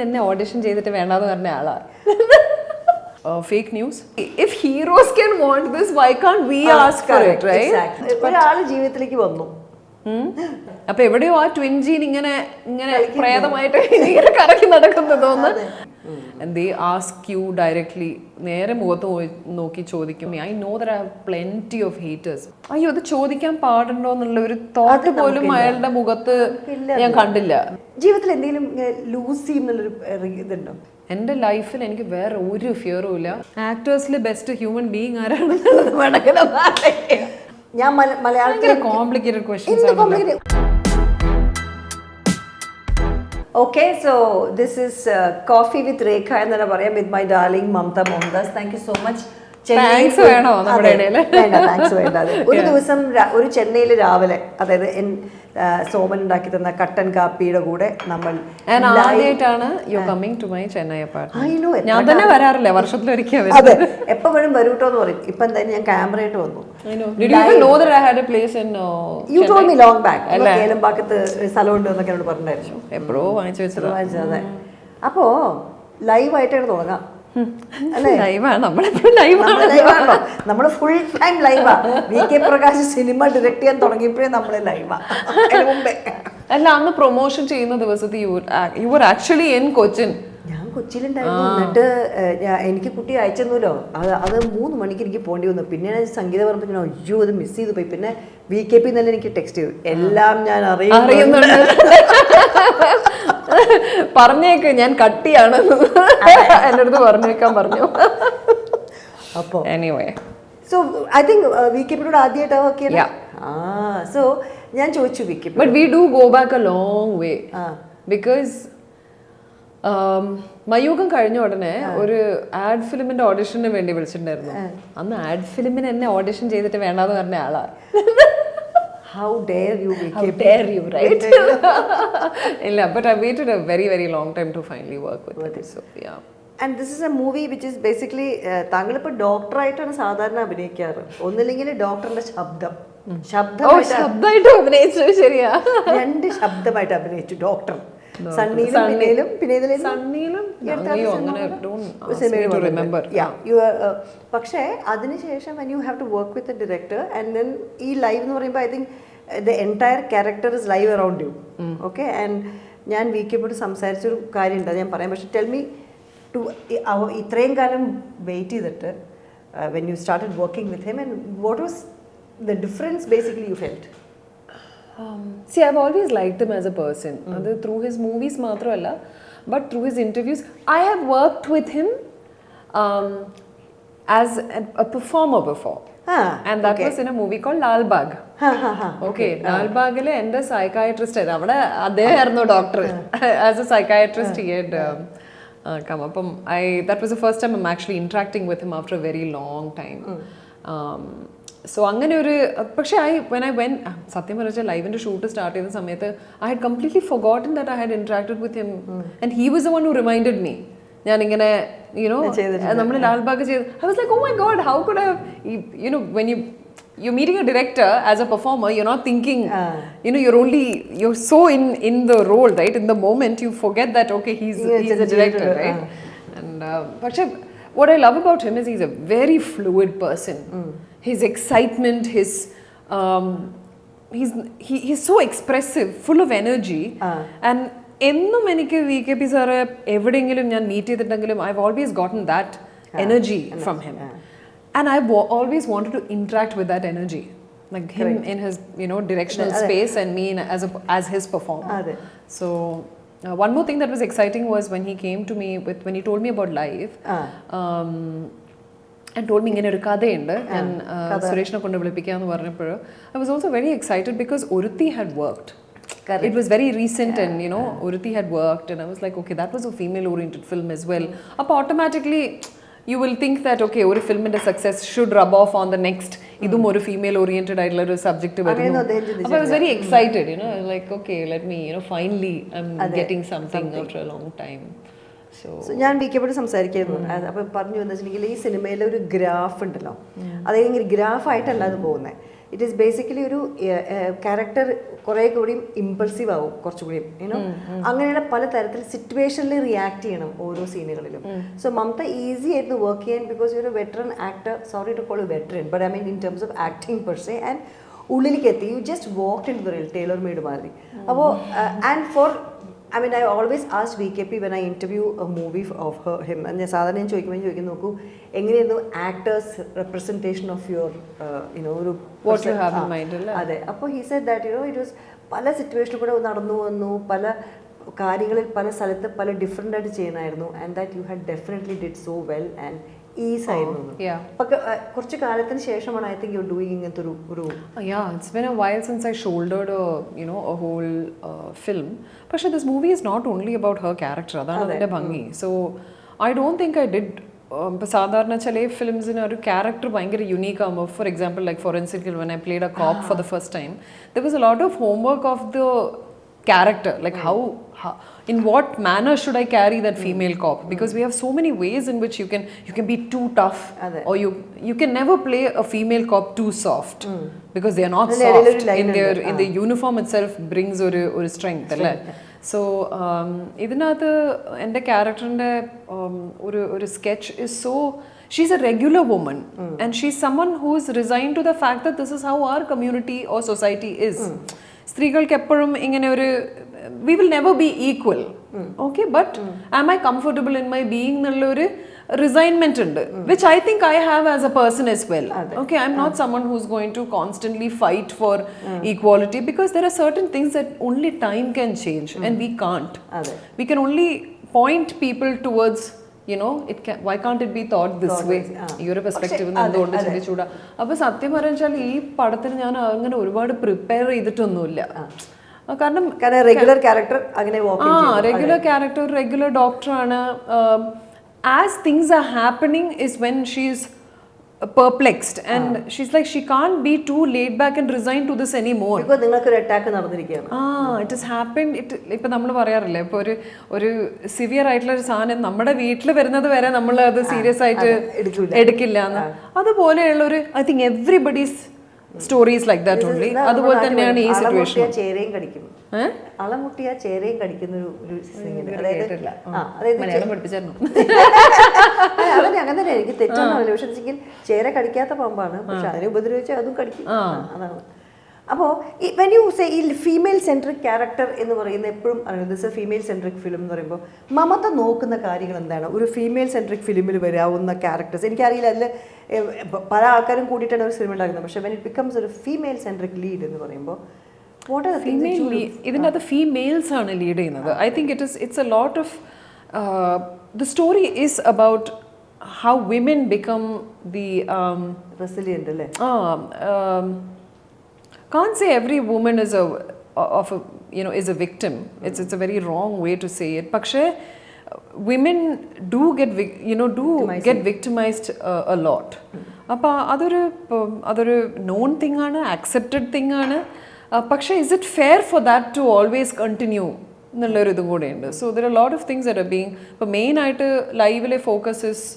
എന്നെ ഓഡിഷൻ ചെയ്തിട്ട് വേണ്ടാന്ന് പറഞ്ഞ ആളാ. Fake news. If heroes can want this, why can't we ask for it, right? Exactly. ഒരാള് ജീവിതത്തിലേക്ക് വന്നു. അപ്പൊ എവിടെയോ ആ ട്വിൻ ജീൻ ഇങ്ങനെ പ്രേതമായിട്ട് ഇങ്ങനെ കറക്കി നടക്കുന്നു തോന്നുന്നു. And they ask you directly, നേരെ മുഖത്ത് നോക്കി ചോദിക്കും. I know that I have plenty of haters. അയ്യോ അത് ചോദിക്കാൻ പാടുണ്ടോ എന്നുള്ള ഒരു തോട്ട് പോലും അയാളുടെ മുഖത്ത് ഞാൻ കണ്ടില്ല. ജീവിതത്തിൽ എന്തെങ്കിലും ലൂസ് ചെയ്യുന്നുള്ളൊരു ഇതുണ്ടോ? എൻ്റെ ലൈഫിൽ എനിക്ക് വേറെ ഒരു ഫിയറും ഇല്ല. ആക്ടേഴ്സിൽ ബെസ്റ്റ് ഹ്യൂമൻ ബീയിങ് ആരാണെന്നുള്ളത് വേണമെങ്കിൽ ഞാൻ മലയാളത്തിൽ complicated questions. Okay, so this is Coffee with Rekha എന്നല്ല പറയാം, with my darling Mamta Mohandas. Thank you so much. Thanks വേണോ നമ്മുടെ ഇടയിൽ? വേണ്ട, താങ്ക്സ് വേണ്ട. ഒരു ദിവസം ഒരു ചെന്നൈയിൽ രാവിലെ, അതായത് സോമൻ ഉണ്ടാക്കി തന്ന കട്ടൻ കാപ്പിയുടെ കൂടെ നമ്മൾ ആദ്യമായിട്ടാണ് ഞാൻ തന്നെ വരാറില്ല, വർഷത്തിലൊരിക്കൽ. അതെ, എപ്പോഴും വരൂട്ടോ എന്ന് പറയും. ഇപ്പൊ എന്തായാലും ഞാൻ ക്യാമറ ആയിട്ട് വന്നു. You told me long back. കേലമ്പാക്കത്ത് സ്ഥലമുണ്ട് എന്നൊക്കെ എന്നോട് പറഞ്ഞിട്ടുണ്ടായിരുന്നു. എപ്പോഴോ വാങ്ങിച്ചു വെച്ചത്. അതെ, അപ്പോ ലൈവായിട്ടാണ് തുടങ്ങാം. നമ്മള് ഫുൾ ടൈം ലൈവാ. VK പ്രകാശ് സിനിമ ഡയറക്ട് ചെയ്യാൻ തുടങ്ങിയപ്പോഴേ നമ്മള് ലൈവാ. അല്ല, അന്ന് പ്രൊമോഷൻ ചെയ്യുന്ന ദിവസത്തെ you were actually in Cochin. ഞാൻ കൊച്ചിയിലുണ്ടായിരുന്നു. എന്നിട്ട് എനിക്ക് കുട്ടി അയച്ചെന്നല്ലോ, അത് 3 മണിക്ക് എനിക്ക് പോകേണ്ടി വന്നു. പിന്നെ സംഗീത പറഞ്ഞപ്പോൾ അയ്യോ അത് മിസ് ചെയ്ത് പോയി. പിന്നെ VKP തന്നെ എനിക്ക് ടെക്സ്റ്റ് ചെയ്തു, എല്ലാം ഞാൻ അറിയുന്നുണ്ട്, പറഞ്ഞേക്ക് ഞാൻ കട്ടിയാണ് എൻ്റെ അടുത്ത് പറഞ്ഞേക്കാൻ പറഞ്ഞു. അപ്പോ എനിവേ, സോ ഐ തിങ്ക് VKPയോട് ആദ്യമായിട്ടാണ് വർക്ക് ചെയ്യുന്നത്. സോ ഞാൻ ചോദിച്ചു VKP, but we do go back a long way. Because Mayookham കഴിഞ്ഞ ഉടനെ ഒരു ആഡ് ഫിലിമിന്റെ ഓഡിഷന് വേണ്ടി വിളിച്ചിട്ടുണ്ടായിരുന്നു. അന്ന് ആഡ് ഫിലിമിന് എന്നെ ഓഡിഷൻ ചെയ്തിട്ട് വേണ്ടാന്ന് പറഞ്ഞ ആളാ. How dare you, VKP? How dare you, right? Illa, but I waited a very, very long time to finally work with it. So, yeah. And this is a movie which is basically താങ്കൾ ഇപ്പോൾ ഡോക്ടറായിട്ടാണ് സാധാരണ അഭിനയിക്കാറ്. ഒന്നില്ലെങ്കിൽ ഡോക്ടറിന്റെ ശബ്ദമായിട്ട് അഭിനയിച്ചു. ശരിയാ, 2 ശബ്ദമായിട്ട് അഭിനയിച്ചു doctor. സണ്ണിയിലും പക്ഷേ അതിനുശേഷം when you have to work with a director and then ഈ ലൈവ് എന്ന് പറയുമ്പോൾ I think the entire character is live around you. Okay, and ഞാൻ VKയോട് സംസാരിച്ചൊരു കാര്യമുണ്ട്, അത് ഞാൻ പറയാം. പക്ഷെ tell me, ഇത്രയും കാലം വെയിറ്റ് ചെയ്തിട്ട് when you started working with him, and what was the difference basically you felt? See, I've always liked him as a person. Through his movies മാത്രമല്ല, but through his interviews. I have worked with him as a performer before. And that was in a movie called Lal Bagh. Okay, Lal Baghile എൻ്റെ psychiatrist ആയിരുന്നു. അവിടെ അദ്ദേഹമായിരുന്നു doctor. As a psychiatrist he had come up. That was the first time I'm actually interacting with him after a very long time. So അങ്ങനെ ഒരു, പക്ഷേ when I went, സത്യം പറഞ്ഞാൽ ലൈവിൻ്റെ shoot start ചെയ്ത സമയത്ത് I had completely forgotten that I had interacted with him. And he was the one who reminded me. ഞാനിങ്ങനെ നമ്മൾ ലാൽബാഗ് ചെയ്ത് I was like, oh my god, how could I have, when you're meeting a director as a performer, you're not thinking, you're so in the role, right? In the moment you forget that okay, he's a director, right? And പക്ഷേ what I love about him is he's a very fluid person. His excitement, he's so expressive, full of energy. And എന്നും എനിക്ക് VKP sir എവിടെയെങ്കിലും ഞാൻ meet ചെയ്തിട്ടുണ്ടെങ്കിലും I've always gotten that energy from him. And I've always wanted to interact with that energy, like him in his directional space and me as his performer. So one more thing that was exciting was when he came to me when he told me about live and told me ഇങ്ങനെ ഒരു കഥയുണ്ട്, ഞാൻ സുരേഷിനെ കൊണ്ട് വിളിപ്പിക്കാമെന്ന് പറഞ്ഞപ്പോൾ I was also very excited because Uruthi had worked. Correct. It was very recent, and Uruthi had worked, and I was like, okay, that was a female oriented film as well. Up automatically you will think that okay, ഒരു ഫിലിമിന്റെ success should rub off on the next, ഇതും ഒരു female oriented ആയിട്ടുള്ള ഒരു subject വരുന്നു. അപ്പോൾ I was very excited, I was like, okay, let me finally I'm getting something after a long time. So ഞാൻ VKയോട് സംസാരിക്കായിരുന്നു. അപ്പോൾ പറഞ്ഞു എന്ന് വെച്ചിട്ടുണ്ടെങ്കിൽ ഈ സിനിമയിലെ ഒരു ഗ്രാഫ് ഉണ്ടല്ലോ, അതെങ്ങനെ ഗ്രാഫായിട്ടല്ല അത് പോകുന്നത്. ഇറ്റ് ഈസ് ബേസിക്കലി ഒരു ക്യാരക്ടർ കുറേ കൂടിയും ഇമ്പൾസീവ് ആവും, കുറച്ചുകൂടിയും യുനോ അങ്ങനെയുള്ള പല തരത്തിൽ സിറ്റുവേഷനിൽ റിയാക്ട് ചെയ്യണം ഓരോ സീനുകളിലും. സോ മമത ഈസി ആയിരുന്നു വർക്ക് ചെയ്യാൻ ബിക്കോസ് യു ഒരു veteran actor, sorry to call you veteran, but I mean in terms of acting per se, and ഉള്ളിലേക്ക് എത്തി, you just walked into the real tailor made മാതിരി. അപ്പോൾ and for I mean, I always asked VKP when I interview a movie of him. And I sadhana ചോദിക്കും നോക്കൂ എങ്ങനെയായിരുന്നു actors representation of your what you have in mind അല്ലേ. അതെ, അപ്പോൾ he said that it was പല സിറ്റുവേഷനിൽ കൂടെ നടന്നു വന്നു, പല കാര്യങ്ങളിൽ പല സ്ഥലത്ത് പല ഡിഫറെൻ്റ് ആയിട്ട് ചെയ്യണമായിരുന്നു, and that you had definitely did so well and is ആയിരുന്നു. പക്ഷെ കുറച്ച് കാലത്തിന് ശേഷമാണ് ഐ തിങ്ക് യു ഡൂയിങ് ഇങ്ങനത്തെ ഒരു it's been a while since I shouldered a whole film. പക്ഷെ this movie is not only about her character, അതാണ് അതിൻ്റെ ഭംഗി. So I don't think I did ഇപ്പോൾ സാധാരണ ചില ഫിലിംസിന് ഒരു ക്യാരക്ടർ ഭയങ്കര യുണീക്ക് ആകുമ്പോൾ, for example like forensic when I played a cop for the first time, there was a lot of homework of the character, like how in what manner should I carry that female cop, because we have so many ways in which you can be too tough, or you can never play a female cop too soft, because they are not soft in their uniform itself brings or strength alle. So idinathu ende character inde or sketch is so, she's a regular woman, and she's someone who is resigned to the fact that this is how our community or society is. സ്ത്രീകൾക്ക് എപ്പോഴും ഇങ്ങനെ ഒരു we will never be equal, okay, but am I comfortable in my being എന്നുള്ള ഒരു resignment ഉണ്ട്, which I think I have as a person as well. Okay, I'm not someone who's going to constantly fight for equality, because there are certain things that only time can change, and we can't. We can only point people towards, why can't it be thought this way? ഈ ഒരു perspective എന്തുകൊണ്ട് ചിന്തിച്ചൂടാ. അപ്പോൾ സത്യം പറഞ്ഞാൽ ഈ പടത്തിന് ഞാൻ അങ്ങനെ ഒരുപാട് പ്രിപ്പയർ ചെയ്തിട്ടൊന്നുമില്ല, കാരണം റെഗുലർ ക്യാരക്ടർ അങ്ങനെ റെഗുലർ ക്യാരക്ടർ റെഗുലർ ഡോക്ടറാണ്. As things are happening is when she is perplexed, and she's like, she can't be too laid back and resigned to this anymore, because നിങ്ങൾക്ക് ഒരു അറ്റാക്ക് നടന്നിരിക്കുകയാണ്. it has happened. ഇപ്പൊ നമ്മൾ പറയാറില്ലേ, ഇപ്പൊ ഒരു severe ആയിട്ടുള്ള ഒരു സാധനം നമ്മുടെ വീട്ടിൽ വരുന്നത് വരെ നമ്മൾ അത് സീരിയസ് ആയിട്ട് എടുക്കില്ല എന്ന്, അതുപോലെയുള്ള ഒരു I think everybody's stories like that only. അതുപോലെ തന്നെയാണ് ഈ സിറ്റുവേഷൻ. ചേരയും കടിക്കും, അളമുട്ടിയ ചേരയും കടിക്കുന്ന ഒരു മലയാളം പഠിപ്പിച്ചായിരുന്നു. അതന്നെ അങ്ങനെ തന്നെ, എനിക്ക് തെറ്റാണല്ലോ, പക്ഷെ ചേര കടിക്കാത്ത പാമ്പാണ്, പക്ഷെ അതിനെ ഉപദ്രവിച്ചാൽ അതും കടിക്കും, അതാണ്. അപ്പോൾ വെൻ യു സേ ഈ ഫീമെയിൽ സെൻട്രിക് ക്യാരക്ടർ എന്ന് പറയുന്നത് എപ്പോഴും this A female centric film എന്ന് പറയുമ്പോൾ മമത നോക്കുന്ന കാര്യങ്ങൾ എന്താണ് ഒരു ഫീമെയിൽ സെൻട്രിക് ഫിലിമിൽ വരാവുന്ന ക്യാരക്ടേഴ്സ്? എനിക്കറിയില്ല, അതിൽ പല ആൾക്കാരും കൂടിയിട്ടാണ് ഒരു സിനിമ ഉണ്ടാക്കുന്നത്, പക്ഷേ വെൻ ഇറ്റ് ബിക്കംസ് ഒരു ഫീമെയിൽ സെൻട്രിക് ലീഡ് എന്ന് പറയുമ്പോൾ ഇതിനകത്ത് ഫീമെയിൽസ് ആണ് ലീഡ് ചെയ്യുന്നത്. I think it's A lot of the story is about how women become the resilient അല്ലേ. Can't say every woman is a victim. It's a very wrong way to say it. പക്ഷേ women do get victimized a lot. അപ്പോൾ അതൊരു known thing ആണ്, accepted thing ആണ്. പക്ഷേ is it fair for that to always continue എന്നുള്ളൊരു ഇതും കൂടെ ഉണ്ട്. So there are a lot of things that are being, ഇപ്പോൾ മെയിൻ ആയിട്ട് ലൈവിലെ focus is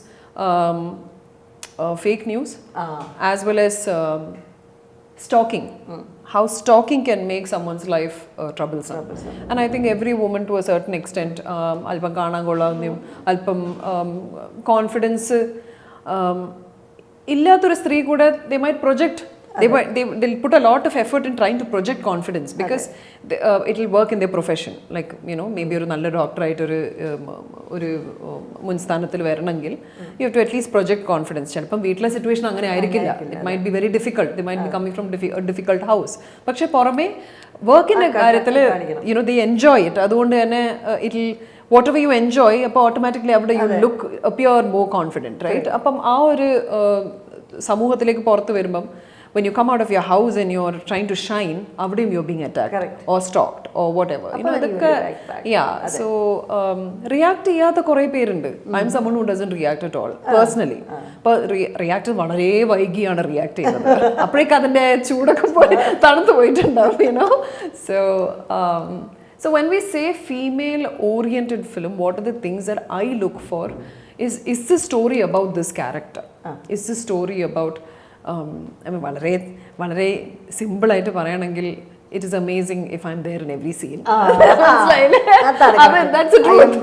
fake news as well as stalking. How stalking can make someone's life troublesome. And I think every woman to a certain extent alpam kaanaan kollavannum alpam confidence illathoru stree kuda they might project, they'll put a lot of effort in trying to project confidence, because it will work in their profession, like maybe oru nalla doctor aayittu oru munstanathil varanengil you have to at least project confidence. Chelapam veetla situation angane aayirikkilla, it might be very difficult, they might be coming from a difficult house, പക്ഷേ പുറമേ വർക്കിന്റെ കാര്യത്തിൽ they enjoy it. അതുകൊണ്ട് തന്നെ it'll whatever you enjoy, അപ്പോൾ automatically അവിടെ you look appear more confident, right? അപ്പം ആ ഒരു സമൂഹത്തിലേക്ക് പുറത്ത് വരുമ്പം when you come out of your house and you're trying to shine, avadiyum you're being attacked or stalked or whatever, so react cheyyatha kore perundu. I'm someone who doesn't react at all personally, but react വളരെ വൈകിയാണ് react ചെയ്യുന്നത്, അപ്പോഴേക്ക് അതിന്റെ ചൂടൊക്കെ പോയി തണുത്ത് പോയിട്ടുണ്ടാവും, so when we say female oriented film, what are the things that I look for is the story about this character, is the story about I mean, വളരെ സിമ്പിളായിട്ട് പറയുകയാണെങ്കിൽ it is amazing if I'm there in every scene. That's the truth.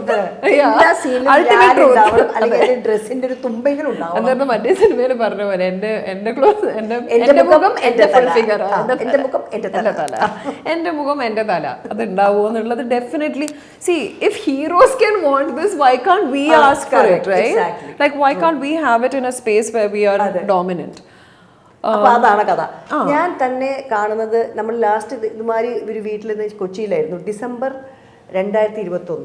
Ultimate truth. അതാണ് മറ്റേ സിനിമയിൽ പറഞ്ഞ പോലെ എന്റെ മുഖം എന്റെ ഫുൾ ഫിഗർ, എന്റെ മുഖം എന്റെ തല, അത് ഉണ്ടാവുമോ എന്നുള്ളത് definitely. See, if heroes can want this, why can't we ask for it, right? Like, why can't we have it in a space where we are dominant? അപ്പൊ അതാണ് കഥ. ഞാൻ തന്നെ കാണുന്നത്, നമ്മൾ ലാസ്റ്റ് ഇതുമാതിരി ഒരു വീട്ടിൽ കൊച്ചിയിലായിരുന്നു, ഡിസംബർ 2021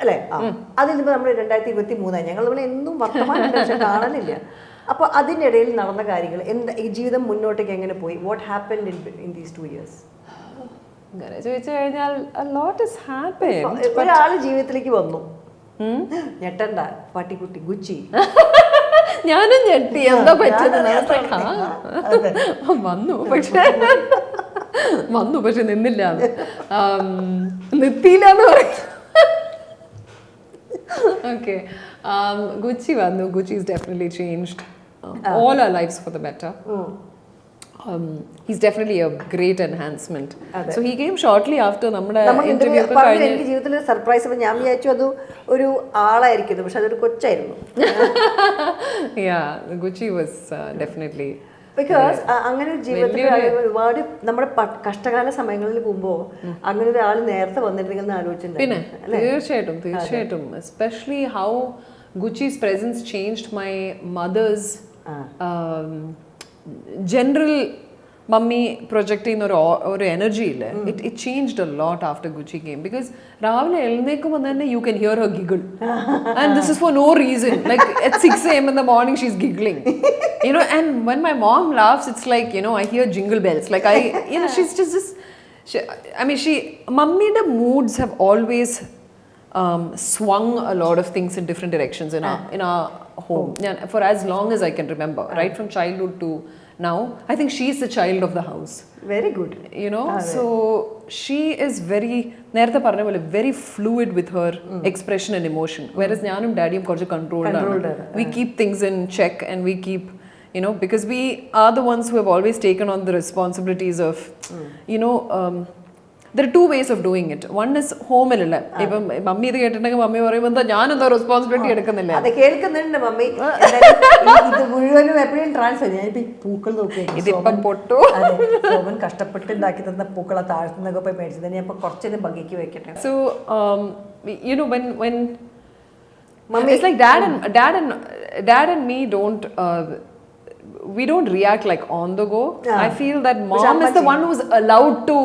അല്ലേ? അതിൽ നിന്ന് നമ്മൾ 2023 ഞങ്ങൾ നമ്മൾ എന്നും വർത്തമാനം പക്ഷെ കാണലില്ല. അപ്പൊ അതിൻ്റെ ഇടയിൽ നടന്ന കാര്യങ്ങൾ എന്താ, ഈ ജീവിതം മുന്നോട്ടേക്ക് എങ്ങനെ പോയി? What happened in these 2 years? അങ്ങനെ ചോദിച്ചു കഴിഞ്ഞാൽ a lot has happened. ഒരാള് ജീവിതത്തിലേക്ക് വന്നു, ഞെട്ടണ്ട, പട്ടിക്കുട്ടി ഗുച്ചി. ഞാനും ഞെട്ടി, എന്താ പറ്റത്? വന്നു പക്ഷെ നിന്നില്ല, നിർത്തിയില്ലെന്ന് പറയും. Okay, Gucci വന്നു. Gucci is definitely changed all our lives for the better. He's definitely a great enhancement. So he came shortly after നമ്മുടെ ഇന്റർവ്യൂ ഒക്കെ കഴിഞ്ഞ്. എനിക്ക് ജീവിതത്തിൽ ഒരു സർപ്രൈസ്. അപ്പോൾ ഞാൻ വിചാരിച്ചു അത് ഒരു ആളായിരിക്കുന്നു, പക്ഷെ അതൊരു കൊച്ചായിരുന്നു. Yeah, Gucci was definitely because അങ്ങനെ ഒരു ജീവിതത്തിൽ ഒരുപാട് നമ്മുടെ കഷ്ടകാല സമയങ്ങളിൽ പോകുമ്പോൾ അങ്ങനെ ഒരാൾ നേരത്തെ വന്നിട്ടുണ്ടെങ്കിൽ ആലോചിച്ചിട്ടുണ്ട്. പിന്നെ തീർച്ചയായിട്ടും especially how Gucci's presence changed my mother's general mummy project in or energy. It changed a lot after Gucci came, because രാവിലെ എഴുന്നേക്കുമ്പോൾ തന്നെ you can hear her giggle, and this is for no reason. Like at 6 a.m. in the morning she's giggling, you know, and when my mom laughs it's like, you know, I hear jingle bells. Like she's just mummy's moods have always swung a lot of things in different directions in our home for as long as I can remember, right from childhood to now. I think she is the child of the house. Very good. You know, so she is very nertha parna pole very fluid with her expression and emotion, whereas njanum daddiyum korchu controlled. We keep things in check, and we keep, you know, because we are the ones who have always taken on the responsibilities of you know, there are two ways of doing it. One is home illa. Iപ്പം mummy ഇത് കേട്ടിട്ടുണ്ടെങ്കിൽ mummy പറയും, എന്താ ഞാനെന്താ responsibility എടുക്കുന്നില്ല. അത് കേൾക്കുന്നുണ്ട് mummy. ഇത് മുഴുവനും എപ്പോഴും ട്രാൻസ്ഫർ. ഞാനിപ്പോൾ ഈ പൂക്കൾ നോക്കി, ഇതിപ്പം പൊട്ടു. സോമൻ കഷ്ടപ്പെട്ട് ഉണ്ടാക്കി തന്ന പൂക്കളെ താഴ്ത്തുന്നൊക്കെ പോയി മേടിച്ചത് ഞാൻ ഇപ്പോൾ കുറച്ചേരം ഭംഗിക്ക് വെക്കട്ടെ. So you know, when mummy, it's like dad and me we don't react like on the go. I feel that mom is the one who's allowed to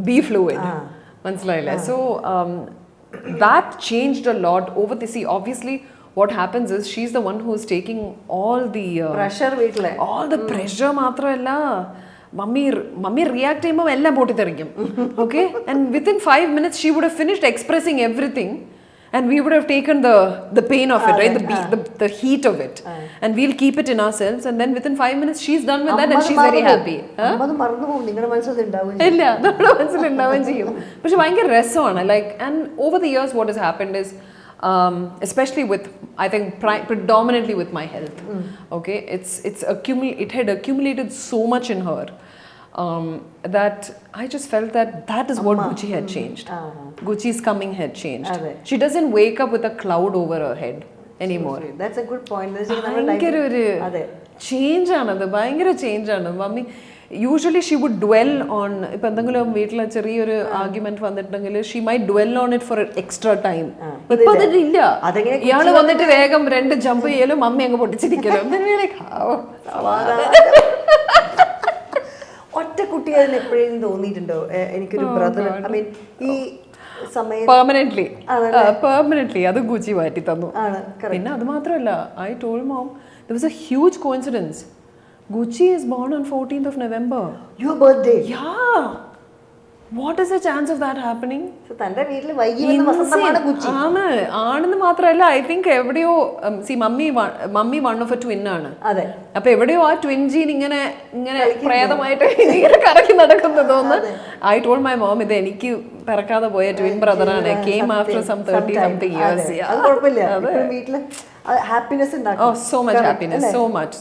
be fluid. So that changed a lot over the sea. Obviously what happens is she's the one who's taking all the pressure veetile, all the pressure മാത്രമല്ല, mummy react ചെയ്യുമ്പോൾ എല്ലാം പൊട്ടിത്തെറിക്കും. Okay, and within 5 minutes she would have finished expressing everything, and we would have taken the pain of it, right? The heat of it, and we'll keep it in ourselves, and then within 5 minutes she's done with that and she's very happy. അത് മറന്നു പോകും, നിങ്ങളുടെ മനസ്സിൽ ഉണ്ടാവും. ഇല്ല, നമ്മുടെ മനസ്സിൽ ഉണ്ടാവുകയും ചെയ്യും. പക്ഷെ ഭയങ്കര രസമാണ്. Like, and over the years what has happened is especially with, I think predominantly with my health, okay, it had accumulated so much in her that I just felt that is what Gucci had changed. Gucci's coming had changed. She doesn't wake up with a cloud over her head anymore. That's a good point. ഭയങ്കര ഒരു change ആണത്, ഭയങ്കര change ആണ്. Mummy usually she would dwell on, ഇപ്പം എന്തെങ്കിലും വീട്ടിലെ ചെറിയൊരു argument വന്നിട്ടുണ്ടെങ്കിൽ she may dwell on it for extra time. ഇപ്പൊ അതില്ല. ഇയാള് വന്നിട്ട് വേഗം 2 ജമ്പ് ചെയ്യലും മമ്മി അങ്ങ് പൊട്ടിച്ചിരിക്കലും. ഒറ്റ കുട്ടി അതിന് എപ്പോഴും തോന്നിയിട്ടുണ്ടോ? എനിക്കൊരു ബ്രദർ, ഐ മീൻ ഈ സമയം പെർമനന്റ്ലി അത് ഗുച്ചി മാറ്റി തന്നു. പിന്നെ അത് മാത്രമല്ല, I told mom there was a huge coincidence. Gucci is born on 14th of November. Your birthday? Yeah. What is the chance of that happening? So തന്റെ വീട്ടിൽ വൈകി വന്ന വസന്തമാണ് ഗുച്ചി. ആണെന്ന് മാത്രമല്ല, ഐ തിങ്ക് എവിടെയോ mummy one of A twin ആണ്. അതെ. അപ്പൊ എവിടെയോ ആ ട്വിൻ ജീൻ ഇങ്ങനെ പ്രേതമായിട്ട് ഇങ്ങനെ കറക്കി നടക്കുന്നത് തോന്നുന്നു. ഐ ടോൾഡ് മൈ മോം, ഇത് എനിക്ക് പിറക്കാതെ പോയ twin ബ്രദറാണ്. Came after some 30-something years. അത് കുഴപ്പമില്ല. വീട്ടില് happiness ഉണ്ടാക്കും. Oh, so much happiness, so much.